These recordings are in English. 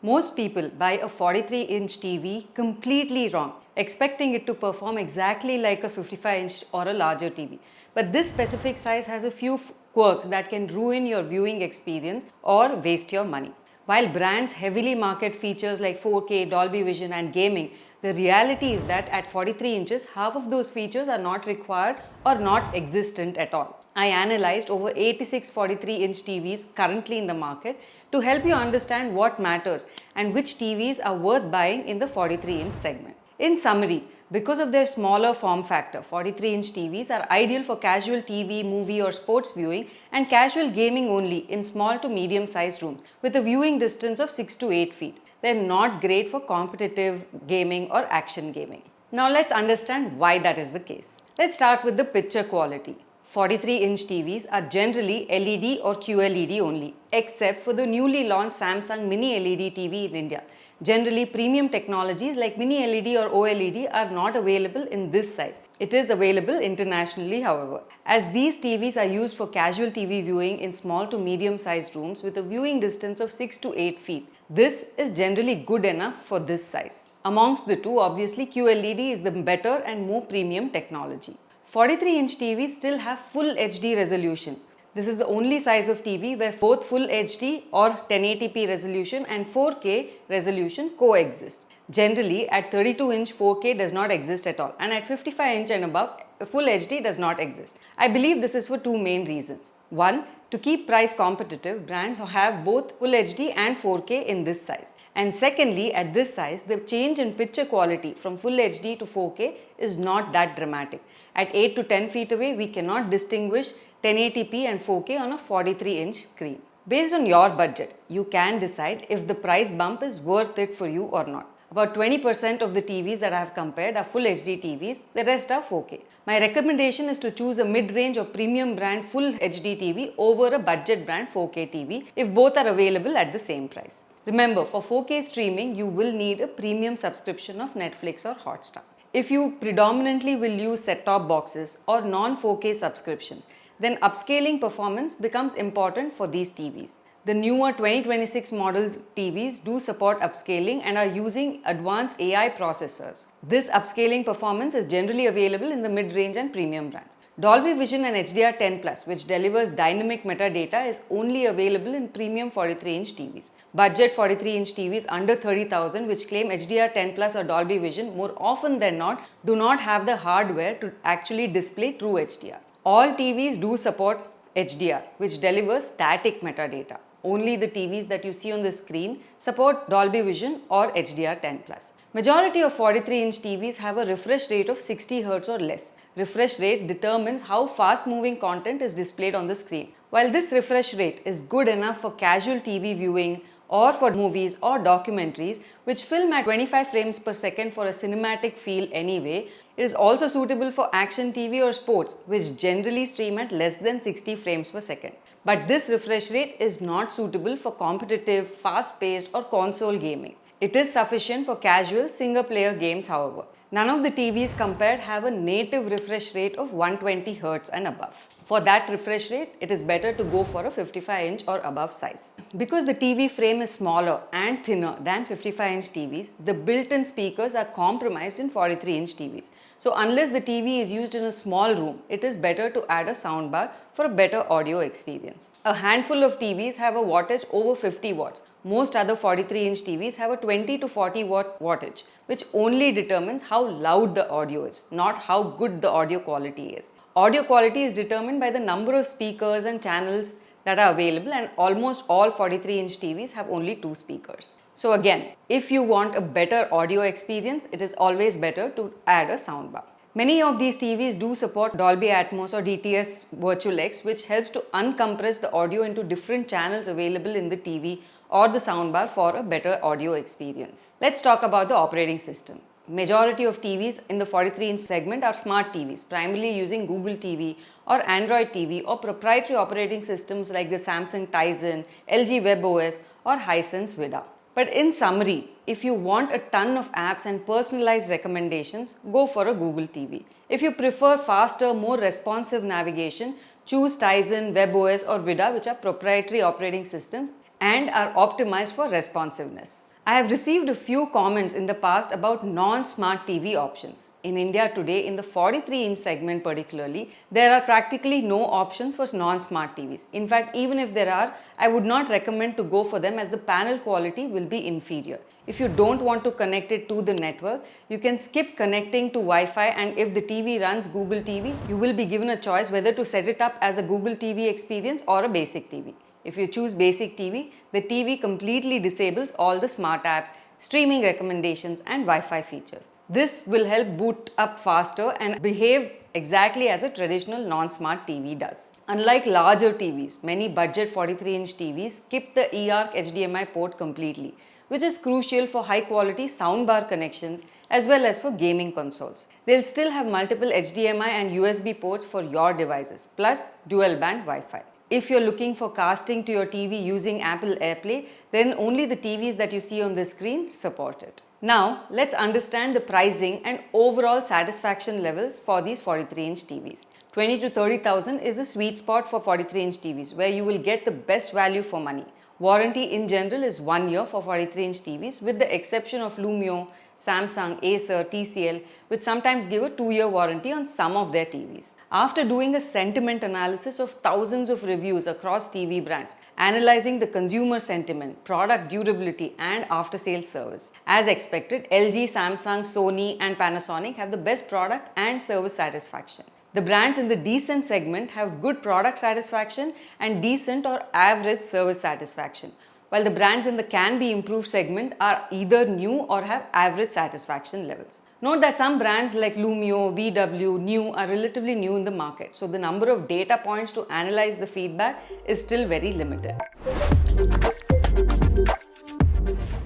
Most people buy a 43-inch TV completely wrong, expecting it to perform exactly like a 55-inch or a larger TV. But this specific size has a few quirks that can ruin your viewing experience or waste your money. While brands heavily market features like 4K, Dolby Vision, and gaming, the reality is that at 43 inches, half of those features are not required or not existent at all. I analyzed over 86 43-inch TVs currently in the market to help you understand what matters and which TVs are worth buying in the 43-inch segment. In summary, because of their smaller form factor, 43-inch TVs are ideal for casual TV, movie or sports viewing and casual gaming only in small to medium sized rooms with a viewing distance of 6 to 8 feet. They're not great for competitive gaming or action gaming. Now let's understand why that is the case. Let's start with the picture quality. 43-inch TVs are generally LED or QLED only, except for the newly launched Samsung Mini LED TV in India. Generally, premium technologies like Mini LED or OLED are not available in this size. It is available internationally, however. As these TVs are used for casual TV viewing in small to medium sized rooms with a viewing distance of 6 to 8 feet, this is generally good enough for this size. Amongst the two, obviously, QLED is the better and more premium technology. 43-inch TVs still have full HD resolution. This is the only size of TV where both full HD or 1080p resolution and 4K resolution coexist. Generally, at 32-inch 4K does not exist at all, and at 55-inch and above, full HD does not exist. I believe this is for two main reasons. One, to keep price competitive, brands have both full HD and 4K in this size. And secondly, at this size, the change in picture quality from full HD to 4K is not that dramatic. At 8 to 10 feet away, we cannot distinguish 1080p and 4K on a 43-inch screen. Based on your budget, you can decide if the price bump is worth it for you or not. About 20% of the TVs that I have compared are full HD TVs, the rest are 4K. My recommendation is to choose a mid-range or premium brand full HD TV over a budget brand 4K TV if both are available at the same price. Remember, for 4K streaming, you will need a premium subscription of Netflix or Hotstar. If you predominantly will use set-top boxes or non-4K subscriptions, then upscaling performance becomes important for these TVs. The newer 2026 model TVs do support upscaling and are using advanced AI processors. This upscaling performance is generally available in the mid-range and premium brands. Dolby Vision and HDR10 Plus, which delivers dynamic metadata, is only available in premium 43-inch TVs. Budget 43-inch TVs under 30,000, which claim HDR10 Plus or Dolby Vision, more often than not, do not have the hardware to actually display true HDR. All TVs do support HDR, which delivers static metadata. Only the TVs that you see on the screen support Dolby Vision or HDR10 Plus. Majority of 43-inch TVs have a refresh rate of 60 Hz or less. Refresh rate determines how fast moving content is displayed on the screen. While this refresh rate is good enough for casual TV viewing or for movies or documentaries which film at 25 frames per second for a cinematic feel anyway, it is also suitable for action TV or sports which generally stream at less than 60 frames per second. But this refresh rate is not suitable for competitive, fast-paced or console gaming. It is sufficient for casual single-player games, however. None of the TVs compared have a native refresh rate of 120 Hz and above. For that refresh rate, it is better to go for a 55-inch or above size. Because the TV frame is smaller and thinner than 55-inch TVs, the built-in speakers are compromised in 43-inch TVs. So unless the TV is used in a small room, it is better to add a soundbar for a better audio experience. A handful of TVs have a wattage over 50 watts. Most other 43-inch TVs have a 20 to 40 watt wattage, which only determines how loud the audio is, not how good the audio quality is. Audio quality is determined by the number of speakers and channels that are available, and almost all 43-inch TVs have only 2 speakers. So again, if you want a better audio experience, it is always better to add a soundbar. Many of these TVs do support Dolby Atmos or DTS Virtual X, which helps to uncompress the audio into different channels available in the TV or the soundbar for a better audio experience. Let's talk about the operating system. Majority of TVs in the 43-inch segment are smart TVs, primarily using Google TV or Android TV or proprietary operating systems like the Samsung Tizen, LG WebOS or Hisense Vida. But in summary, if you want a ton of apps and personalized recommendations, go for a Google TV. If you prefer faster, more responsive navigation, choose Tizen, WebOS or Vida, which are proprietary operating systems. and are optimized for responsiveness. I have received a few comments in the past about non-smart TV options. In India today, in the 43-inch segment particularly, there are practically no options for non-smart TVs. In fact, even if there are, I would not recommend to go for them as the panel quality will be inferior. If you don't want to connect it to the network, you can skip connecting to Wi-Fi, and if the TV runs Google TV, you will be given a choice whether to set it up as a Google TV experience or a basic TV. If you choose basic TV, the TV completely disables all the smart apps, streaming recommendations and Wi-Fi features. This will help boot up faster and behave exactly as a traditional non-smart TV does. Unlike larger TVs, many budget 43-inch TVs skip the eARC HDMI port completely, which is crucial for high quality soundbar connections as well as for gaming consoles. They'll still have multiple HDMI and USB ports for your devices, plus dual band Wi-Fi. If you're looking for casting to your TV using Apple AirPlay, then only the TVs that you see on the screen support it. Now, let's understand the pricing and overall satisfaction levels for these 43-inch TVs. 20 to 30,000 is a sweet spot for 43-inch TVs where you will get the best value for money. Warranty in general is 1 year for 43-inch TVs with the exception of Lumio, Samsung, Acer, TCL, which sometimes give a 2-year warranty on some of their TVs. After doing a sentiment analysis of thousands of reviews across TV brands, analyzing the consumer sentiment, product durability and after-sales service, as expected, LG, Samsung, Sony and Panasonic have the best product and service satisfaction. The brands in the decent segment have good product satisfaction and decent or average service satisfaction, while the brands in the can be improved segment are either new or have average satisfaction levels. Note that some brands like Lumio, VW, New are relatively new in the market, so the number of data points to analyze the feedback is still very limited.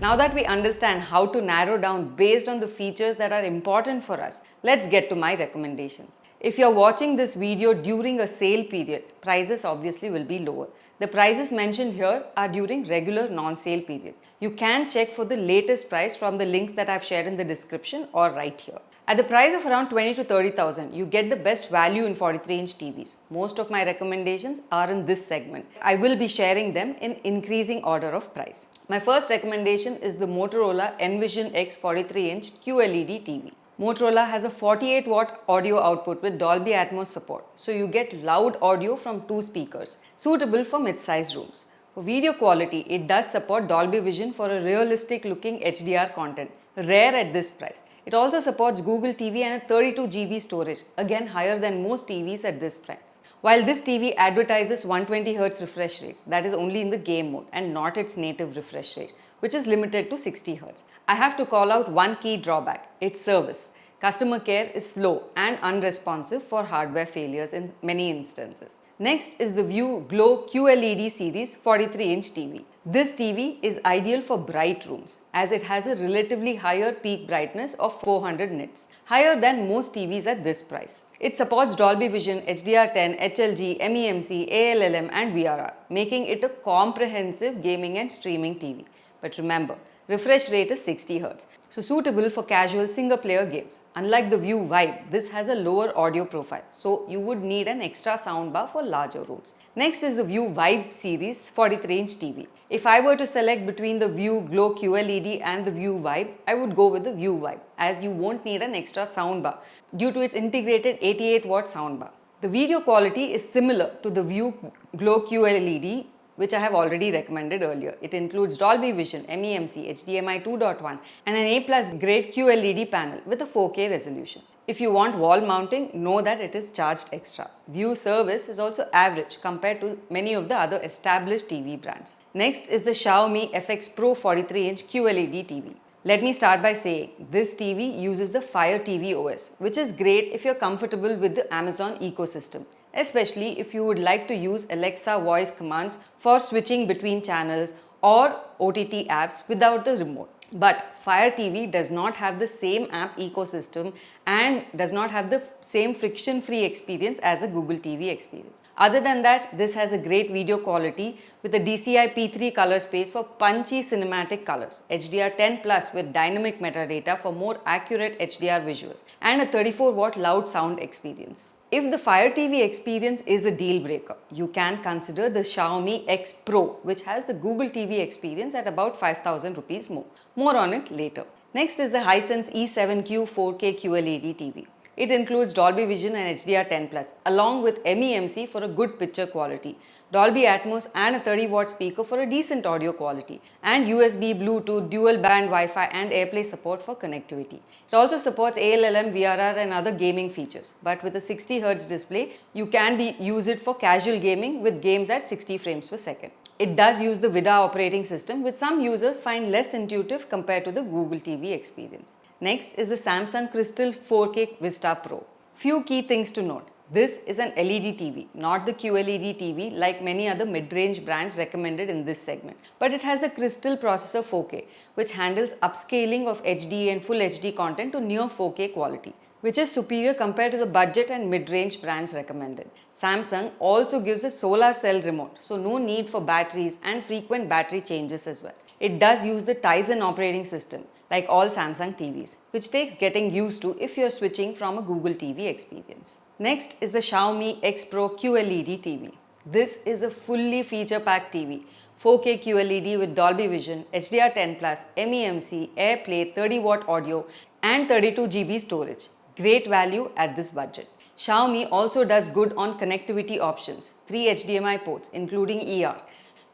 Now that we understand how to narrow down based on the features that are important for us, let's get to my recommendations. If you're watching this video during a sale period, prices obviously will be lower. The prices mentioned here are during regular non-sale period. You can check for the latest price from the links that I've shared in the description or right here. At the price of around 20 to 30,000, you get the best value in 43-inch TVs. Most of my recommendations are in this segment. I will be sharing them in increasing order of price. My first recommendation is the Motorola Envision X 43-inch QLED TV. Motorola has a 48-watt audio output with Dolby Atmos support, so you get loud audio from 2 speakers, suitable for mid-sized rooms. For video quality, it does support Dolby Vision for a realistic-looking HDR content, rare at this price. It also supports Google TV and a 32 GB storage, again higher than most TVs at this price. While this TV advertises 120Hz refresh rates, that is only in the game mode and not its native refresh rate, which is limited to 60Hz. I have to call out one key drawback, its service. Customer care is slow and unresponsive for hardware failures in many instances. Next is the View Glow QLED series 43-inch TV. This TV is ideal for bright rooms as it has a relatively higher peak brightness of 400 nits, higher than most TVs at this price. It supports Dolby Vision, HDR10, HLG, MEMC, ALLM and VRR, making it a comprehensive gaming and streaming TV. But remember, refresh rate is 60Hz, so suitable for casual single-player games. Unlike the View Vibe, this has a lower audio profile, so you would need an extra soundbar for larger rooms. Next is the View Vibe series 43-inch TV. If I were to select between the View Glow QLED and the View Vibe, I would go with the View Vibe, as you won't need an extra soundbar due to its integrated 88-watt soundbar. The video quality is similar to the View Glow QLED, which I have already recommended earlier. It includes Dolby Vision, MEMC, HDMI 2.1 and an A+ grade QLED panel with a 4K resolution. If you want wall mounting, know that it is charged extra. View service is also average compared to many of the other established TV brands. Next is the Xiaomi FX Pro 43-inch QLED TV. Let me start by saying this TV uses the Fire TV OS, which is great if you're comfortable with the Amazon ecosystem, especially if you would like to use Alexa voice commands for switching between channels or OTT apps without the remote. But Fire TV does not have the same app ecosystem and does not have the same friction-free experience as a Google TV experience. Other than that, this has a great video quality with a DCI P3 color space for punchy cinematic colors, HDR10 Plus with dynamic metadata for more accurate HDR visuals, and a 34-watt loud sound experience. If the Fire TV experience is a deal breaker, you can consider the Xiaomi X Pro, which has the Google TV experience at about 5,000 rupees more. More on it later. Next is the Hisense E7Q 4K QLED TV. It includes Dolby Vision and HDR10 Plus, along with MEMC for a good picture quality, Dolby Atmos and a 30-watt speaker for a decent audio quality, and USB, Bluetooth, dual band Wi-Fi and AirPlay support for connectivity. It also supports ALLM, VRR and other gaming features, but with a 60Hz display, you can use it for casual gaming with games at 60 frames per second. It does use the VIDA operating system, which some users find less intuitive compared to the Google TV experience. Next is the Samsung Crystal 4K Vista Pro. Few key things to note. This is an LED TV, not the QLED TV like many other mid-range brands recommended in this segment. But it has the Crystal Processor 4K, which handles upscaling of HD and Full HD content to near 4K quality, which is superior compared to the budget and mid-range brands recommended. Samsung also gives a solar cell remote, so no need for batteries and frequent battery changes as well. It does use the Tizen operating system, like all Samsung TVs, which takes getting used to if you're switching from a Google TV experience. Next is the Xiaomi X Pro QLED TV. This is a fully feature-packed TV, 4K QLED with Dolby Vision, HDR10+, MEMC, AirPlay, 30-watt audio and 32GB storage. Great value at this budget. Xiaomi also does good on connectivity options, 3 HDMI ports including ER,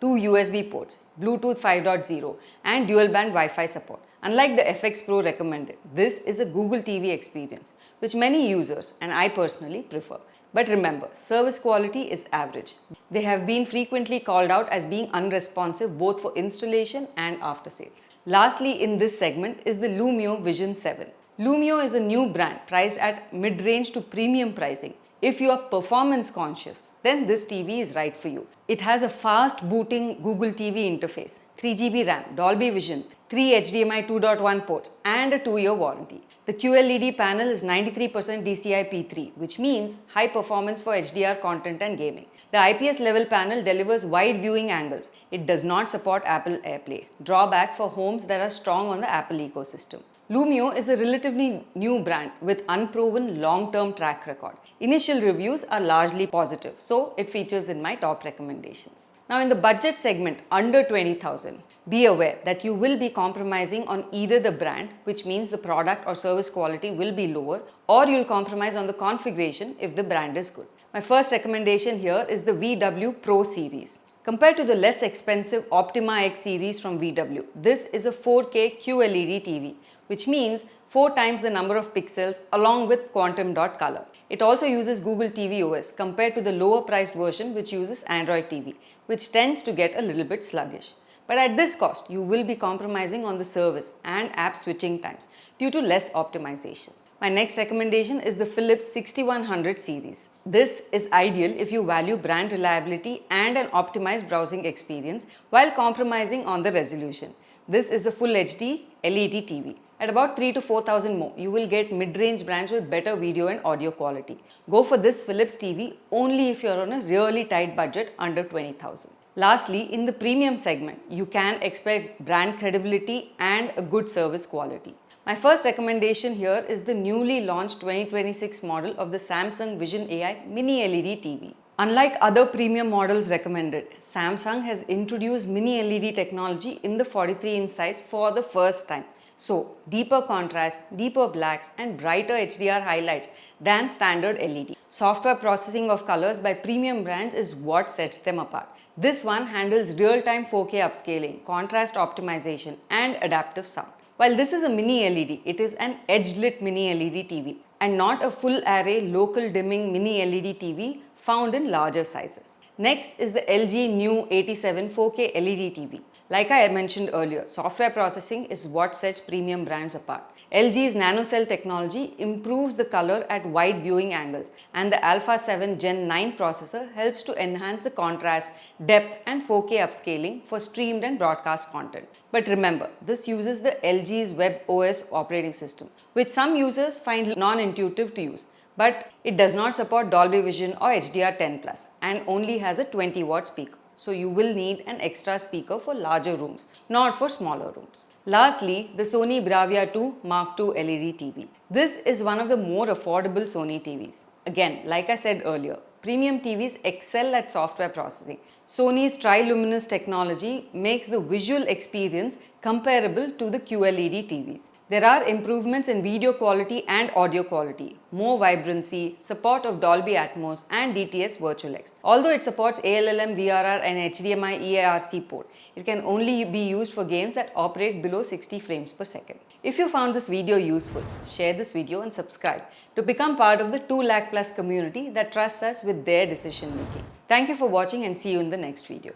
2 USB ports, Bluetooth 5.0 and dual band Wi-Fi support. Unlike the FX Pro recommended, this is a Google TV experience, which many users and I personally prefer. But remember, service quality is average. They have been frequently called out as being unresponsive both for installation and after sales. Lastly in this segment is the Lumio Vision 7. Lumio is a new brand priced at mid-range to premium pricing. If you are performance conscious, then this TV is right for you. It has a fast booting Google TV interface, 3GB RAM, Dolby Vision, 3 HDMI 2.1 ports and a 2-year warranty. The QLED panel is 93% DCI P3, which means high performance for HDR content and gaming. The IPS level panel delivers wide viewing angles. It does not support Apple AirPlay, drawback for homes that are strong on the Apple ecosystem. Lumio is a relatively new brand with unproven long-term track record. Initial reviews are largely positive, so it features in my top recommendations. Now in the budget segment under 20,000, be aware that you will be compromising on either the brand, which means the product or service quality will be lower, or you'll compromise on the configuration if the brand is good. My first recommendation here is the VW Pro series. Compared to the less expensive Optima X series from VW, this is a 4K QLED TV, which means 4 times the number of pixels along with quantum dot color. It also uses Google TV OS compared to the lower priced version which uses Android TV, which tends to get a little bit sluggish. But at this cost, you will be compromising on the service and app switching times due to less optimization. My next recommendation is the Philips 6100 series. This is ideal if you value brand reliability and an optimized browsing experience while compromising on the resolution. This is a full HD LED TV. At about 3,000 to 4,000 more, you will get mid-range brands with better video and audio quality. Go for this Philips TV only if you are on a really tight budget under 20,000. Lastly, in the premium segment, you can expect brand credibility and a good service quality. My first recommendation here is the newly launched 2026 model of the Samsung Vision AI Mini LED TV. Unlike other premium models recommended, Samsung has introduced Mini LED technology in the 43-inch size for the first time. So, deeper contrast, deeper blacks and brighter HDR highlights than standard LED. Software processing of colors by premium brands is what sets them apart. This one handles real-time 4K upscaling, contrast optimization and adaptive sound. While this is a mini LED, it is an edge-lit mini LED TV and not a full-array local dimming mini LED TV found in larger sizes. Next is the LG New 87 4K LED TV. Like I mentioned earlier, software processing is what sets premium brands apart. LG's NanoCell technology improves the color at wide viewing angles, and the Alpha 7 Gen 9 processor helps to enhance the contrast, depth and 4K upscaling for streamed and broadcast content. But remember, this uses the LG's WebOS operating system, which some users find non-intuitive to use. but it does not support Dolby Vision or HDR10 Plus and only has a 20-watt speaker. So you will need an extra speaker for larger rooms, not for smaller rooms. Lastly, the Sony Bravia 2 Mark II LED TV. This is one of the more affordable Sony TVs. Again, like I said earlier, premium TVs excel at software processing. Sony's Triluminos technology makes the visual experience comparable to the QLED TVs. There are improvements in video quality and audio quality, more vibrancy, support of Dolby Atmos and DTS VirtualX. Although it supports ALLM, VRR and HDMI EARC port, it can only be used for games that operate below 60 frames per second. If you found this video useful, share this video and subscribe to become part of the 2 lakh plus community that trusts us with their decision making. Thank you for watching and see you in the next video.